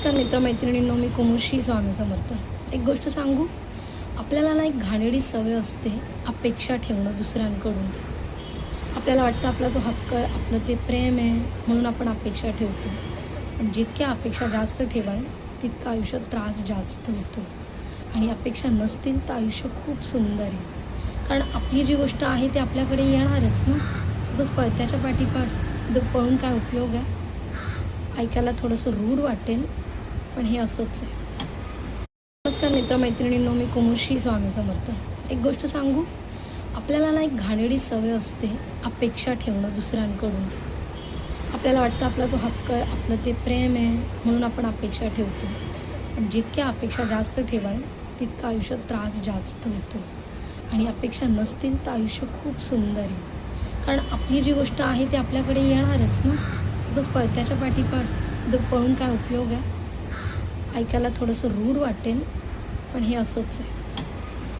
नमस्कार मित्रमैत्रिणींनो, मी कुमुशी स्वामी समर्थ. एक गोष्ट सांगू, आपल्याला ना एक घाणेरडी सवय असते अपेक्षा ठेवणं दुसऱ्यांकडून. आपल्याला वाटतं आपला तो हक्क आहे, आपलं ते प्रेम आहे, म्हणून आपण अपेक्षा ठेवतो. पण जितक्या अपेक्षा जास्त ठेवाल तितकं आयुष्यात त्रास जास्त होतो. आणि अपेक्षा नसतील तर आयुष्य खूप सुंदर आहे. कारण आपली जी गोष्ट आहे ती आपल्याकडे येणारच ना. बस पळत्याच्या पाठीपाठ पळून काय उपयोग आहे. ऐकायला थोडंसं रूढ वाटेल, पण हे असंच आहे. नमस्कार मित्रमैत्रिणींनो, मी कुमुशी स्वामी समर्थ. एक गोष्ट सांगू, आपल्याला ना एक घाणेरडी सवय असते अपेक्षा ठेवणं दुसऱ्यांकडून. आपल्याला वाटतं आपला तो हक्क आहे, आपलं ते प्रेम आहे, म्हणून आपण अपेक्षा ठेवतो. पण जितक्या अपेक्षा जास्त ठेवाल तितकं आयुष्यात त्रास जास्त होतो. आणि अपेक्षा नसतील तर आयुष्य खूप सुंदर आहे. कारण आपली जी गोष्ट आहे ती आपल्याकडे येणारच ना. बस पळत्याच्या पाठीपाठ पळून काय उपयोग आहे. ऐकायला थोडंसं रूढ वाटेल, पण हे असंच आहे.